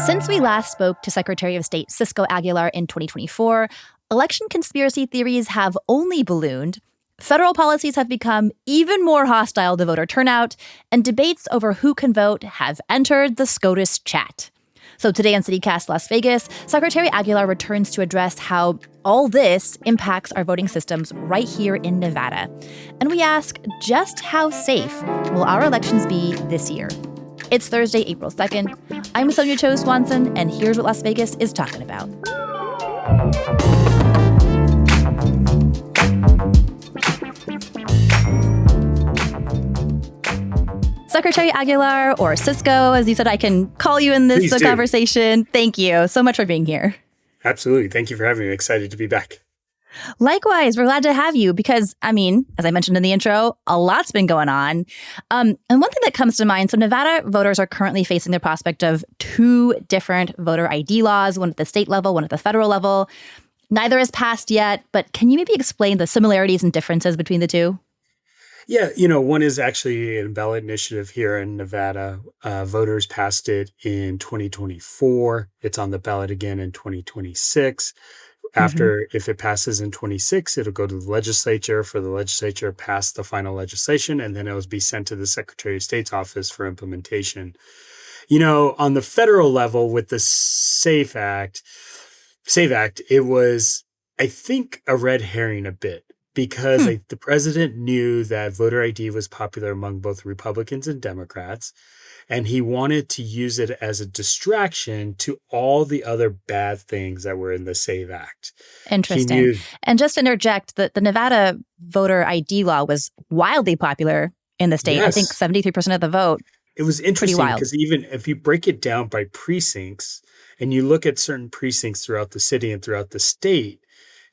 Since we last spoke to Secretary of State Cisco Aguilar in 2024, election conspiracy theories have only ballooned. Federal policies have become even more hostile to voter turnout, and debates over who can vote have entered the SCOTUS chat. So today on CityCast Las Vegas, Secretary Aguilar returns to address how all this impacts our voting systems right here in Nevada. And we ask, just how safe will our elections be this year? It's Thursday, April 2nd. I'm Sonja Cho Swanson, and here's what Las Vegas is talking about. Secretary Aguilar, or Cisco, as you said, I can call you in this conversation. Thank you so much for being here. Absolutely. Thank you for having me. Excited to be back. Likewise, we're glad to have you because, as I mentioned in the intro, a lot's been going on. And one thing that comes to mind, so Nevada voters are currently facing the prospect of two different voter ID laws, one at the state level, one at the federal level. Neither is passed yet, but can you maybe explain the similarities and differences between the two? Yeah, one is actually a ballot initiative here in Nevada. Voters passed it in 2024. It's on the ballot again in 2026. After, if it passes in 26, it'll go to the legislature for the legislature to pass the final legislation, and then it will be sent to the Secretary of State's office for implementation. On the federal level with the SAFE Act, it was, I think, a red herring a bit. Because the president knew that voter ID was popular among both Republicans and Democrats, and he wanted to use it as a distraction to all the other bad things that were in the SAVE Act. Interesting. And just to interject, the Nevada voter ID law was wildly popular in the state. Yes. I think 73% of the vote. It was interesting because even if you break it down by precincts and you look at certain precincts throughout the city and throughout the state,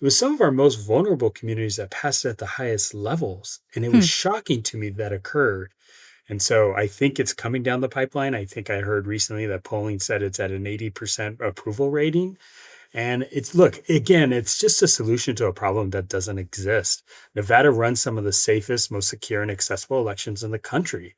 it was some of our most vulnerable communities that passed it at the highest levels. And it was shocking to me that occurred. And so I think it's coming down the pipeline. I think I heard recently that polling said it's at an 80% approval rating. And it's just a solution to a problem that doesn't exist. Nevada runs some of the safest, most secure and accessible elections in the country.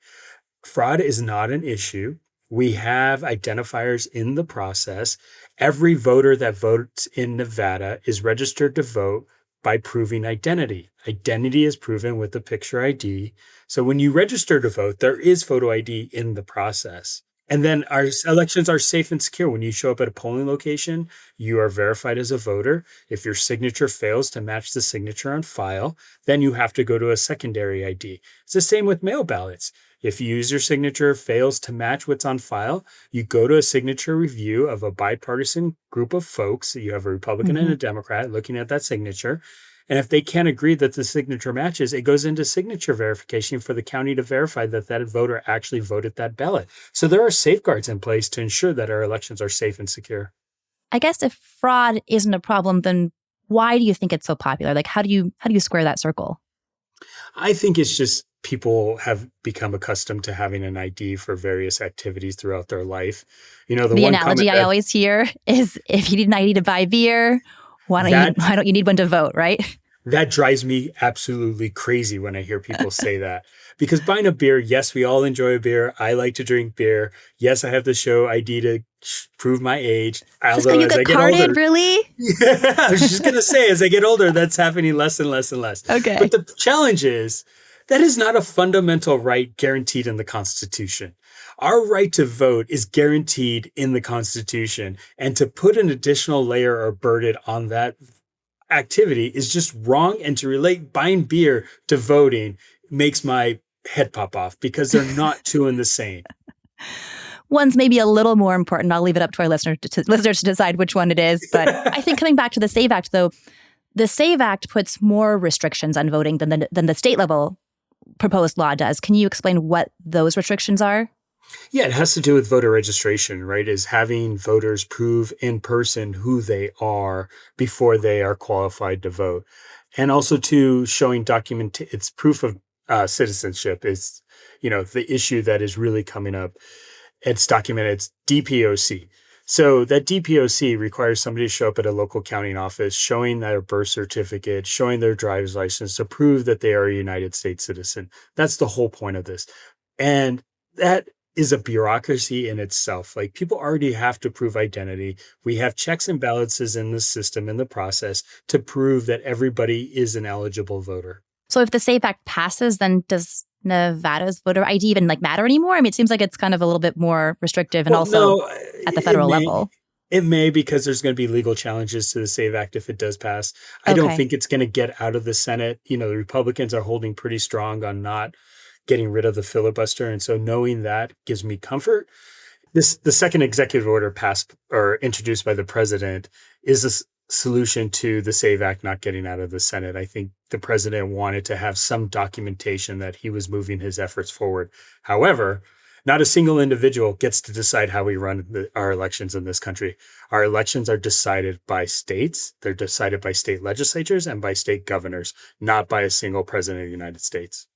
Fraud is not an issue. We have identifiers in the process. Every voter that votes in Nevada is registered to vote by proving identity. Identity is proven with the picture ID. So when you register to vote, there is photo ID in the process. And then our elections are safe and secure. When you show up at a polling location, you are verified as a voter. If your signature fails to match the signature on file, then you have to go to a secondary ID. It's the same with mail ballots. If you use your signature fails to match what's on file, you go to a signature review of a bipartisan group of folks. You have a Republican and a Democrat looking at that signature. And if they can't agree that the signature matches, it goes into signature verification for the county to verify that that voter actually voted that ballot. So there are safeguards in place to ensure that our elections are safe and secure. I guess if fraud isn't a problem, then why do you think it's so popular? Like, how do you square that circle? I think it's just people have become accustomed to having an ID for various activities throughout their life. The one analogy I always hear is if you need an ID to buy beer, why don't you need one to vote, right? That drives me absolutely crazy when I hear people say that. Because buying a beer, yes, we all enjoy a beer. I like to drink beer. Yes, I have to show ID to prove my age. Cisco, you get carded, really? Yeah, I was just going to say, as I get older, that's happening less and less and less. Okay. But the challenge is, that is not a fundamental right guaranteed in the Constitution. Our right to vote is guaranteed in the Constitution. And to put an additional layer or burden on that activity is just wrong. And to relate buying beer to voting makes my head pop off because they're not two and the same. One's maybe a little more important. I'll leave it up to our listeners to decide which one it is. But I think coming back to the SAVE Act, though, the SAVE Act puts more restrictions on voting than the state level proposed law does. Can you explain what those restrictions are? Yeah, it has to do with voter registration, right? Is having voters prove in person who they are before they are qualified to vote. And also to showing it's proof of citizenship is, the issue that is really coming up. It's documented, it's DPOC. So that DPOC requires somebody to show up at a local county office, showing their birth certificate, showing their driver's license to prove that they are a United States citizen. That's the whole point of this. And that is a bureaucracy in itself. Like, people already have to prove identity. We have checks and balances in the system, in the process, to prove that everybody is an eligible voter. So if the SAFE Act passes, then does Nevada's voter ID even matter anymore? I mean, it seems like it's kind of a little bit more restrictive and at the federal level. It may, because there's going to be legal challenges to the SAVE Act if it does pass. I don't think it's going to get out of the Senate. The Republicans are holding pretty strong on not getting rid of the filibuster. And so knowing that gives me comfort. The second executive order passed or introduced by the president is a solution to the SAVE Act not getting out of the Senate. I think the president wanted to have some documentation that he was moving his efforts forward. However, not a single individual gets to decide how we run our elections in this country. Our elections are decided by states. They're decided by state legislatures and by state governors, not by a single president of the United States.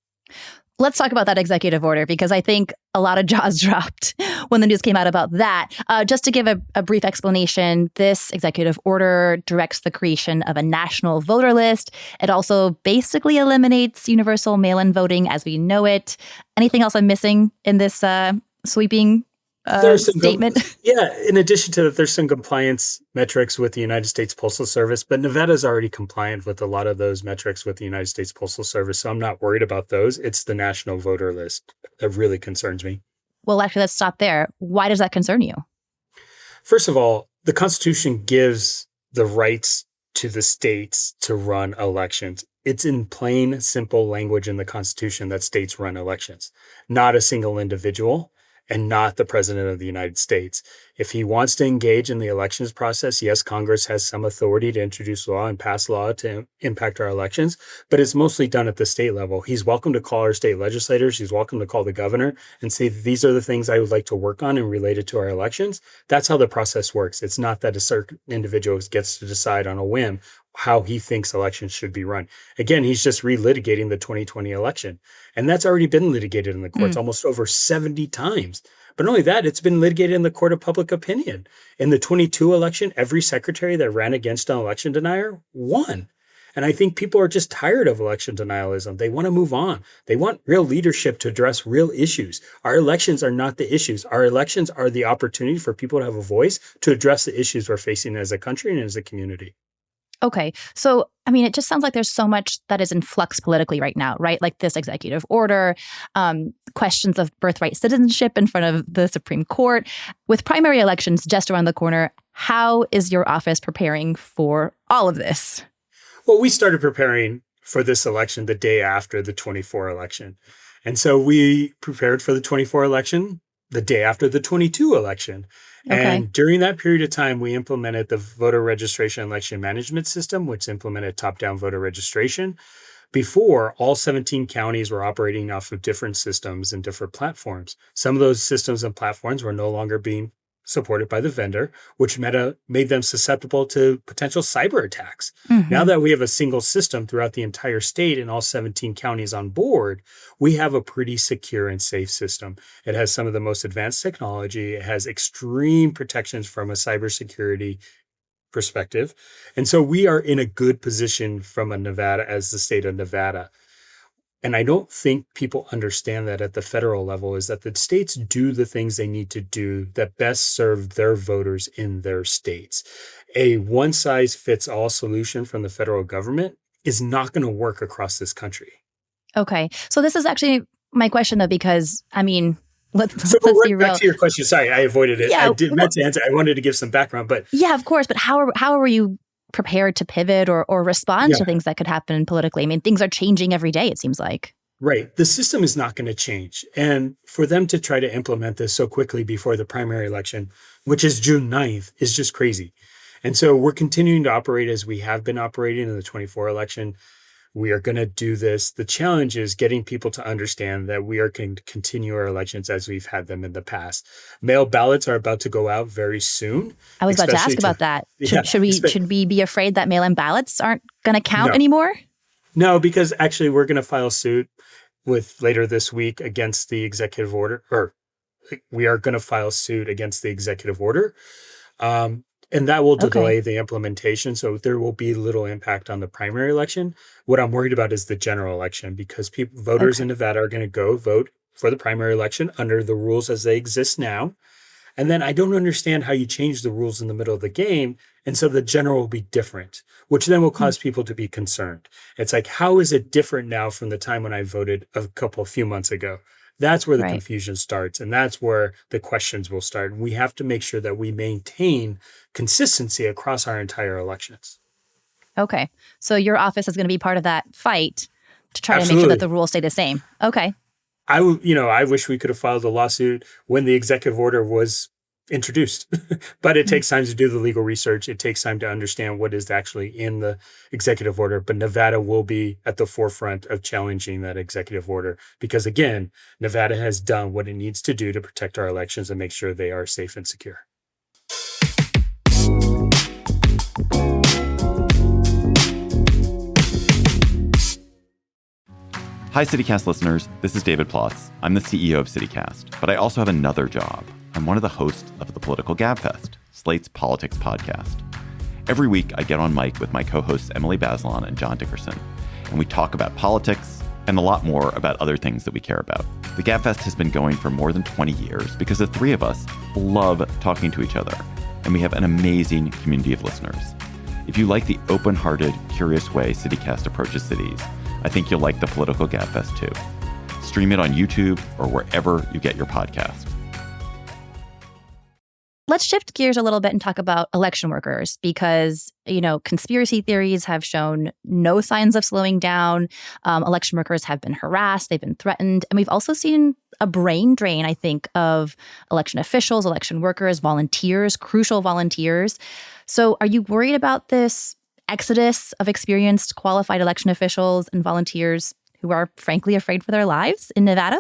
Let's talk about that executive order, because I think a lot of jaws dropped when the news came out about that. Just to give a brief explanation, this executive order directs the creation of a national voter list. It also basically eliminates universal mail-in voting as we know it. Anything else I'm missing in this sweeping statement? In addition to that, there's some compliance metrics with the United States Postal Service, but Nevada's already compliant with a lot of those metrics with the United States Postal Service, so I'm not worried about those. It's the national voter list that really concerns me. Well, actually, let's stop there. Why does that concern you? First of all, the Constitution gives the rights to the states to run elections. It's in plain, simple language in the Constitution that states run elections, not a single individual, and not the president of the United States. If he wants to engage in the elections process, yes, Congress has some authority to introduce law and pass law to impact our elections, but it's mostly done at the state level. He's welcome to call our state legislators. He's welcome to call the governor and say, these are the things I would like to work on and related to our elections. That's how the process works. It's not that a certain individual gets to decide on a whim how he thinks elections should be run. Again, he's just relitigating the 2020 election. And that's already been litigated in the courts almost over 70 times. But not only that, it's been litigated in the court of public opinion. In the 22 election, every secretary that ran against an election denier won. And I think people are just tired of election denialism. They want to move on. They want real leadership to address real issues. Our elections are not the issues. Our elections are the opportunity for people to have a voice to address the issues we're facing as a country and as a community. Okay. So, I mean, it just sounds like there's so much that is in flux politically right now, right? Like this executive order, questions of birthright citizenship in front of the Supreme Court. With primary elections just around the corner, how is your office preparing for all of this? Well, we started preparing for this election the day after the 24 election. And so we prepared for the 24 election the day after the 22 election. Okay. And during that period of time, we implemented the voter registration election management system, which implemented top-down voter registration. Before, all 17 counties were operating off of different systems and different platforms. Some of those systems and platforms were no longer being supported by the vendor, which made them susceptible to potential cyber attacks. Now that we have a single system throughout the entire state and all 17 counties on board, we have a pretty secure and safe system. It has some of the most advanced technology. It has extreme protections from a cybersecurity perspective. And so we are in a good position from as the state of Nevada. And I don't think people understand that at the federal level, is that the states do the things they need to do that best serve their voters in their states. A one-size-fits-all solution from the federal government is not going to work across this country. Okay. So this is actually my question, though, because, I mean, let's be real. Back to your question. Sorry, I avoided it. Yeah, I meant to answer. I wanted to give some background, but... Yeah, of course. But how are you prepared to pivot or respond to things that could happen politically? I mean, things are changing every day, it seems like. Right. The system is not going to change. And for them to try to implement this so quickly before the primary election, which is June 9th, is just crazy. And so we're continuing to operate as we have been operating in the 24 election. We are going to do this. The challenge is getting people to understand that we are going to continue our elections as we've had them in the past. Mail ballots are about to go out very soon. I was about to ask about that. Should we be afraid that mail-in ballots aren't going to count anymore? No, because actually we're going to file suit later this week against the executive order, or we are going to file suit against the executive order. And that will delay the implementation. So there will be little impact on the primary election. What I'm worried about is the general election, because voters in Nevada are going to go vote for the primary election under the rules as they exist now. And then I don't understand how you change the rules in the middle of the game. And so the general will be different, which then will cause people to be concerned. It's like, how is it different now from the time when I voted a few months ago? That's where the confusion starts. And that's where the questions will start. And we have to make sure that we maintain consistency across our entire elections. Okay. So your office is going to be part of that fight to try to make sure that the rules stay the same. Okay. I wish we could have filed a lawsuit when the executive order was introduced, but it takes time to do the legal research. It takes time to understand what is actually in the executive order. But Nevada will be at the forefront of challenging that executive order because, again, Nevada has done what it needs to do to protect our elections and make sure they are safe and secure. Hi, CityCast listeners. This is David Plotz. I'm the CEO of CityCast, but I also have another job. I'm one of the hosts of the Political Gabfest, Slate's politics podcast. Every week, I get on mic with my co-hosts Emily Bazelon and John Dickerson, and we talk about politics and a lot more about other things that we care about. The Gabfest has been going for more than 20 years because the three of us love talking to each other, and we have an amazing community of listeners. If you like the open-hearted, curious way CityCast approaches cities, I think you'll like the Political Gabfest too. Stream it on YouTube or wherever you get your podcast. Let's shift gears a little bit and talk about election workers because, conspiracy theories have shown no signs of slowing down. Election workers have been harassed, they've been threatened. And we've also seen a brain drain, I think, of election officials, election workers, volunteers, crucial volunteers. So are you worried about this exodus of experienced, qualified election officials and volunteers who are frankly afraid for their lives in Nevada?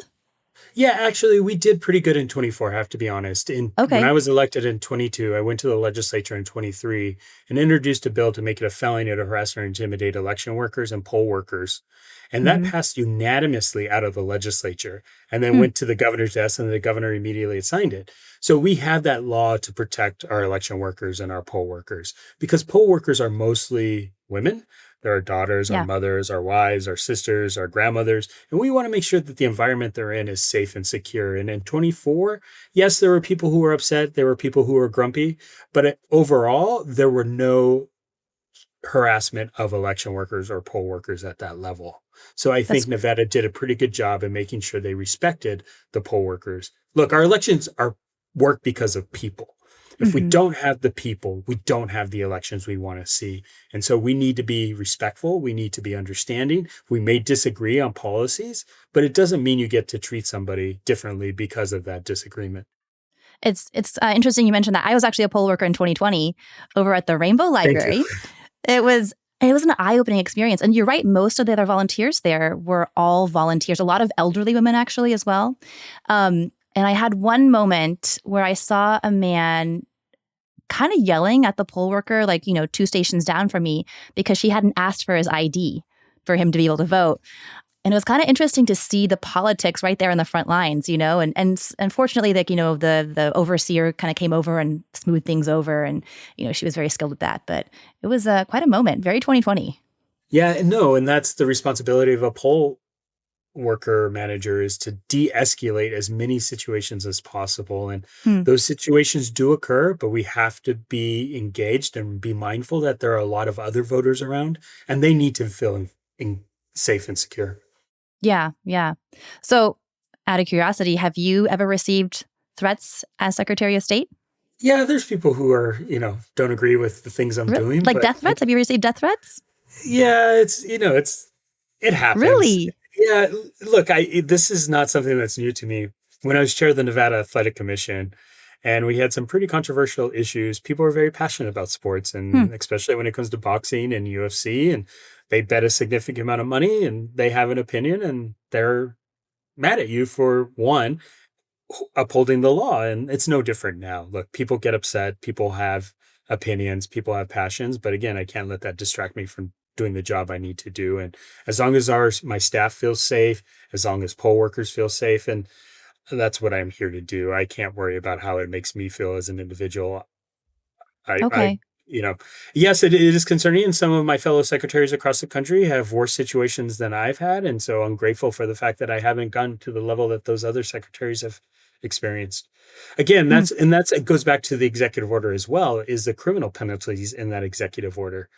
Yeah, actually, we did pretty good in 24, I have to be honest. When I was elected in 22, I went to the legislature in 23 and introduced a bill to make it a felony to harass or intimidate election workers and poll workers. And that passed unanimously out of the legislature and then went to the governor's desk, and the governor immediately signed it. So we have that law to protect our election workers and our poll workers because poll workers are mostly women. There are daughters, our mothers, our wives, our sisters, our grandmothers. And we want to make sure that the environment they're in is safe and secure. And in 24, yes, there were people who were upset. There were people who were grumpy. But overall, there were no harassment of election workers or poll workers at that level. So I think Nevada did a pretty good job in making sure they respected the poll workers. Look, our elections work because of people. If we don't have the people, we don't have the elections we want to see. And so we need to be respectful. We need to be understanding. We may disagree on policies, but it doesn't mean you get to treat somebody differently because of that disagreement. It's interesting you mentioned that. I was actually a poll worker in 2020 over at the Rainbow Library. It was an eye-opening experience. And you're right, most of the other volunteers there were all volunteers, a lot of elderly women actually as well. And I had one moment where I saw a man kind of yelling at the poll worker, 2 stations down from me, because she hadn't asked for his ID for him to be able to vote. And it was kind of interesting to see the politics right there in the front lines, and unfortunately, the overseer kind of came over and smoothed things over, and she was very skilled with that. But it was quite a moment, very 2020. Yeah, no, and that's the responsibility of a poll worker manager, is to de-escalate as many situations as possible. And those situations do occur, but we have to be engaged and be mindful that there are a lot of other voters around, and they need to feel safe and secure. Yeah. So out of curiosity, have you ever received threats as Secretary of State? Yeah, there's people who are, don't agree with the things I'm doing. Like death threats? Have you received death threats? Yeah, it happens. Really? Yeah, look, this is not something that's new to me. When I was chair of the Nevada Athletic Commission, and we had some pretty controversial issues, people are very passionate about sports, and especially when it comes to boxing and UFC, and they bet a significant amount of money, and they have an opinion, and they're mad at you for, one, upholding the law. And it's no different now. Look, people get upset, people have opinions, people have passions, but again, I can't let that distract me from doing the job I need to do. And as long as my staff feels safe, as long as poll workers feel safe, and that's what I'm here to do. I can't worry about how it makes me feel as an individual. Okay. Yes, it is concerning. And some of my fellow secretaries across the country have worse situations than I've had. And so I'm grateful for the fact that I haven't gone to the level that those other secretaries have experienced. Again, it goes back to the executive order as well, is the criminal penalties in that executive order.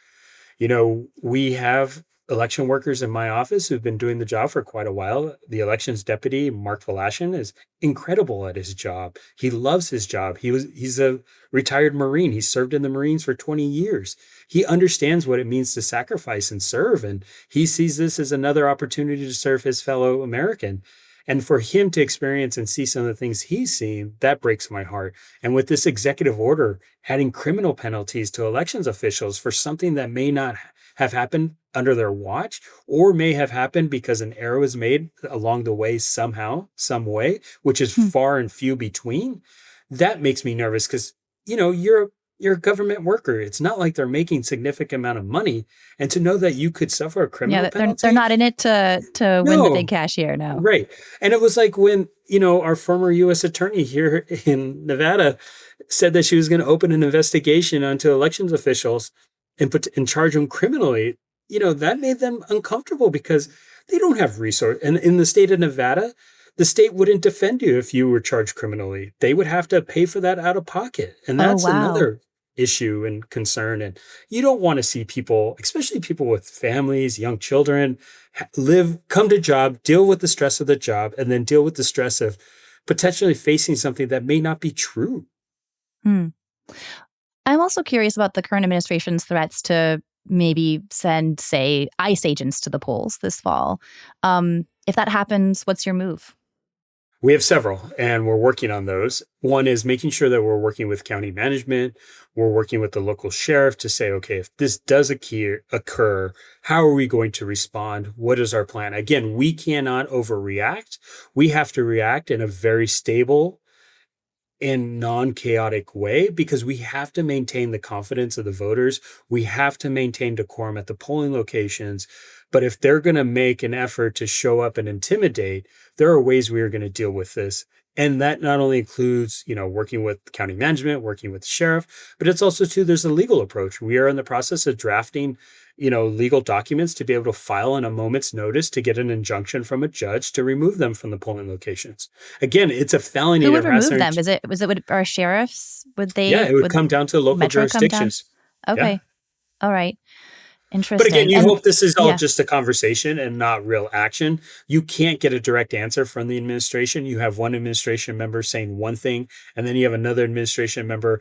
We have election workers in my office who've been doing the job for quite a while. The elections deputy, Mark Velashin, is incredible at his job. He loves his job. He's a retired Marine. He served in the Marines for 20 years. He understands what it means to sacrifice and serve. And he sees this as another opportunity to serve his fellow American. And for him to experience and see some of the things he's seen, that breaks my heart. And with this executive order, adding criminal penalties to elections officials for something that may not have happened under their watch, or may have happened because an error was made along the way somehow, some way, which is far and few between, that makes me nervous because, you're a government worker. It's not like they're making significant amount of money. And to know that you could suffer a criminal penalty. They're not in it to win the big cashier, no. Right. And it was like when, our former U.S. attorney here in Nevada said that she was going to open an investigation onto elections officials and charge them criminally. That made them uncomfortable because they don't have resources. And in the state of Nevada, the state wouldn't defend you if you were charged criminally. They would have to pay for that out of pocket. And that's another issue and concern. And you don't want to see people, especially people with families, young children, come to job, deal with the stress of the job, and then deal with the stress of potentially facing something that may not be true. I'm also curious about the current administration's threats to maybe send, say, ICE agents to the polls this fall. If that happens, what's your move? We have several, and we're working on those. One is making sure that we're working with county management. We're working with the local sheriff to say, okay, if this does occur, how are we going to respond? What is our plan? Again, we cannot overreact. We have to react in a very stable and non-chaotic way because we have to maintain the confidence of the voters. We have to maintain decorum at the polling locations. But if they're going to make an effort to show up and intimidate, there are ways we are going to deal with this. And that not only includes, working with county management, working with the sheriff, but it's also too, there's a legal approach. We are in the process of drafting, legal documents to be able to file on a moment's notice to get an injunction from a judge to remove them from the polling locations. Again, it's a felony. Who would remove them? Was it with our sheriffs? Yeah, it would come down to local jurisdictions. Okay. Yeah. All right. Interesting. But again, you hope this is all just a conversation and not real action. You can't get a direct answer from the administration. You have one administration member saying one thing, and then you have another administration member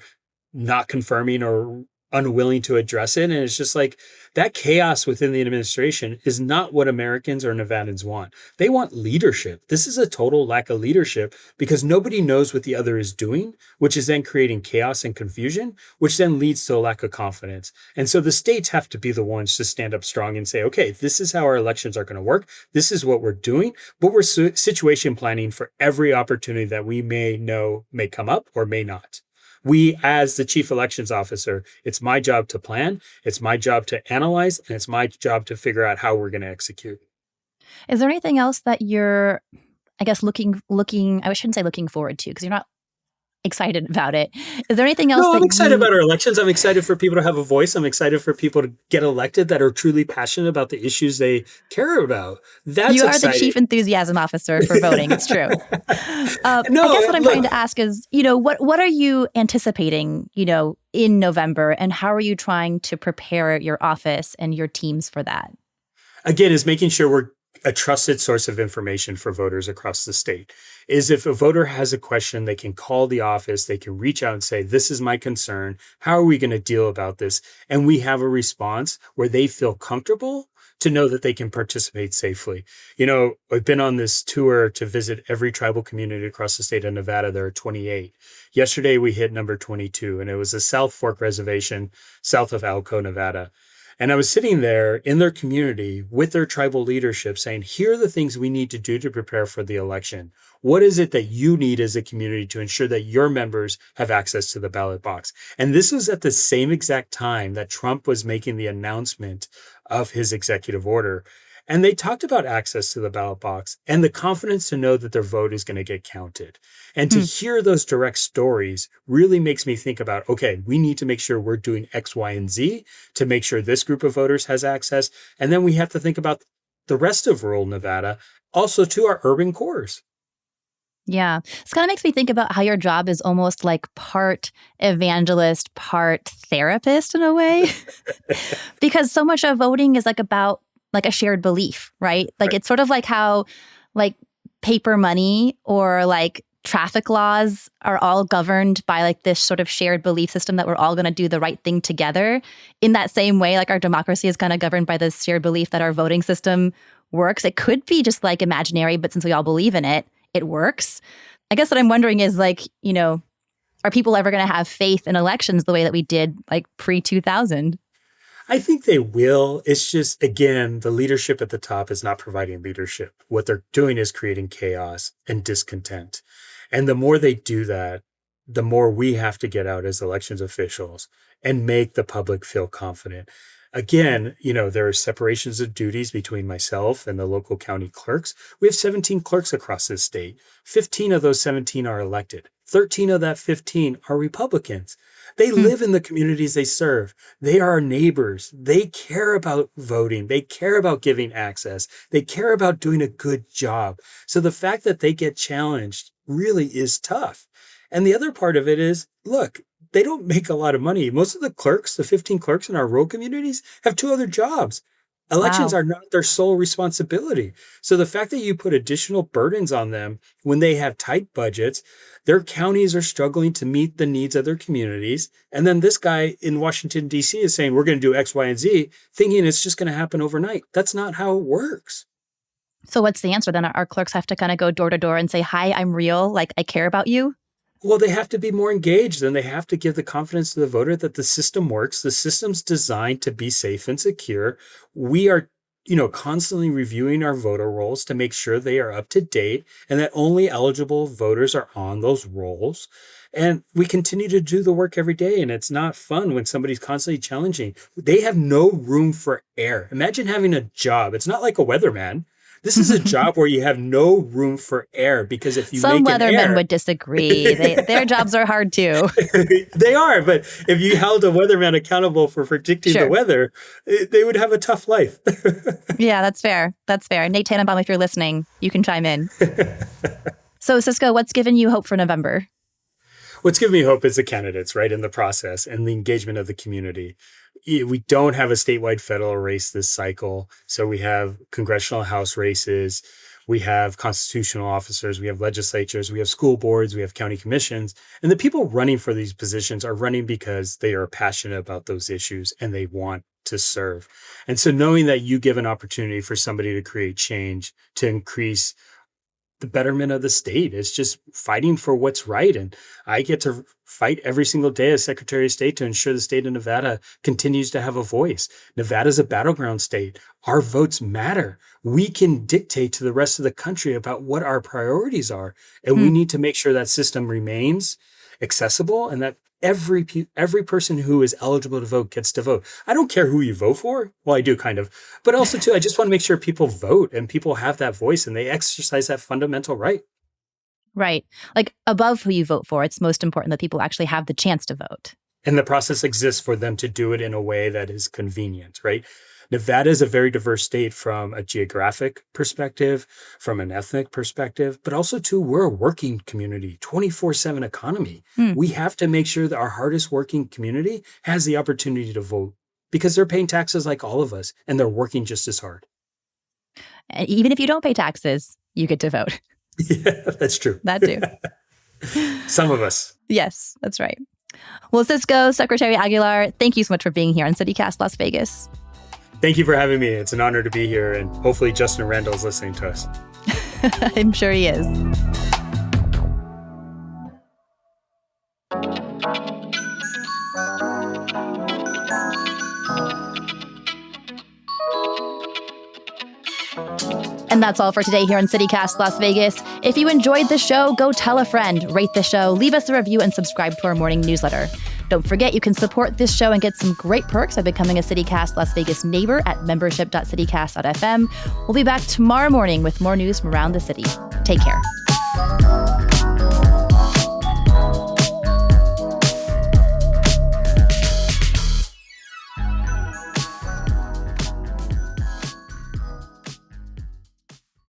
not confirming or unwilling to address it. And it's just like that chaos within the administration is not what Americans or Nevadans want. They want leadership. This is a total lack of leadership because nobody knows what the other is doing, which is then creating chaos and confusion, which then leads to a lack of confidence. And so the states have to be the ones to stand up strong and say, okay, this is how our elections are going to work. This is what we're doing, but we're situation planning for every opportunity that we may know may come up or may not. We, as the chief elections officer, it's my job to plan, it's my job to analyze, and it's my job to figure out how we're going to execute. Is there anything else that you're, I guess, looking, I shouldn't say looking forward to, because you're not excited about it. Is there anything else? No, I'm excited about our elections. I'm excited for people to have a voice. I'm excited for people to get elected that are truly passionate about the issues they care about. That's You are exciting. The chief enthusiasm officer for voting. It's true. I guess what I'm trying to ask is, what are you anticipating, in November, and how are you trying to prepare your office and your teams for that? Again, is making sure we're a trusted source of information for voters across the state. Is if a voter has a question, they can call the office, they can reach out and say, this is my concern. How are we going to deal about this? And we have a response where they feel comfortable to know that they can participate safely. I've been on this tour to visit every tribal community across the state of Nevada. There are 28. Yesterday, we hit number 22, and it was a South Fork Reservation south of Alco, Nevada. And I was sitting there in their community with their tribal leadership saying, here are the things we need to do to prepare for the election. What is it that you need as a community to ensure that your members have access to the ballot box? And this was at the same exact time that Trump was making the announcement of his executive order. And they talked about access to the ballot box and the confidence to know that their vote is going to get counted. And to hear those direct stories really makes me think about, okay, we need to make sure we're doing X, Y, and Z to make sure this group of voters has access. And then we have to think about the rest of rural Nevada, also to our urban cores. Yeah. This kind of makes me think about how your job is almost like part evangelist, part therapist in a way. Because so much of voting is like about like a shared belief, right? Like it's sort of like how like paper money or like traffic laws are all governed by like this sort of shared belief system that we're all going to do the right thing together. In that same way, like our democracy is kind of governed by this shared belief that our voting system works. It could be just like imaginary, but since we all believe in it, it works. I guess what I'm wondering is like, you know, are people ever going to have faith in elections the way that we did like pre-2000? I think they will. It's just, again, the leadership at the top is not providing leadership. What they're doing is creating chaos and discontent. And the more they do that, the more we have to get out as elections officials and make the public feel confident. Again, you know, there are separations of duties between myself and the local county clerks. We have 17 clerks across this state. 15 of those 17 are elected. 13 of that 15 are Republicans. They live in the communities they serve. They are our neighbors. They care about voting. They care about giving access. They care about doing a good job. So the fact that they get challenged really is tough. And the other part of it is, look, they don't make a lot of money. Most of the clerks, the 15 clerks in our rural communities, have 2 other jobs. Elections are not their sole responsibility. So the fact that you put additional burdens on them when they have tight budgets, their counties are struggling to meet the needs of their communities. And then this guy in Washington, D.C. is saying, we're going to do X, Y, and Z, thinking it's just going to happen overnight. That's not how it works. So what's the answer then? Our clerks have to kind of go door to door and say, hi, I'm real. Like, I care about you. Well, they have to be more engaged, and they have to give the confidence to the voter that the system works. The system's designed to be safe and secure. We are, constantly reviewing our voter rolls to make sure they are up to date and that only eligible voters are on those rolls. And we continue to do the work every day, and it's not fun when somebody's constantly challenging. They have no room for error. Imagine having a job. It's not like a weatherman. This is a job where you have no room for error, because if you make an error... Some weathermen would disagree. Their jobs are hard too. They are, but if you held a weatherman accountable for predicting the weather, they would have a tough life. Yeah, that's fair. That's fair. Nate Tannenbaum, if you're listening, you can chime in. So, Cisco, what's given you hope for November? What's given me hope is the candidates, right, in the process and the engagement of the community. We don't have a statewide federal race this cycle. So we have congressional House races, we have constitutional officers, we have legislatures, we have school boards, we have county commissions. And the people running for these positions are running because they are passionate about those issues and they want to serve. And so knowing that you give an opportunity for somebody to create change, to increase the betterment of the state, is just fighting for what's right. And I get to fight every single day as Secretary of State to ensure the state of Nevada continues to have a voice. Nevada's a battleground state. Our votes matter. We can dictate to the rest of the country about what our priorities are. And we need to make sure that system remains accessible and that every person who is eligible to vote gets to vote. I don't care who you vote for. Well, I do kind of. But also, too, I just want to make sure people vote and people have that voice and they exercise that fundamental right. Right. Like above who you vote for, it's most important that people actually have the chance to vote. And the process exists for them to do it in a way that is convenient, right? Nevada is a very diverse state from a geographic perspective, from an ethnic perspective, but also too, we're a working community, 24/7 economy. We have to make sure that our hardest working community has the opportunity to vote because they're paying taxes like all of us and they're working just as hard. And even if you don't pay taxes, you get to vote. Yeah, that's true. That too. Some of us. Yes, that's right. Well, Cisco, Secretary Aguilar, thank you so much for being here on CityCast Las Vegas. Thank you for having me. It's an honor to be here. And hopefully Justin Randall is listening to us. I'm sure he is. And that's all for today here on CityCast Las Vegas. If you enjoyed the show, go tell a friend, rate the show, leave us a review, and subscribe to our morning newsletter. Don't forget, you can support this show and get some great perks by becoming a CityCast Las Vegas neighbor at membership.citycast.fm. We'll be back tomorrow morning with more news from around the city. Take care.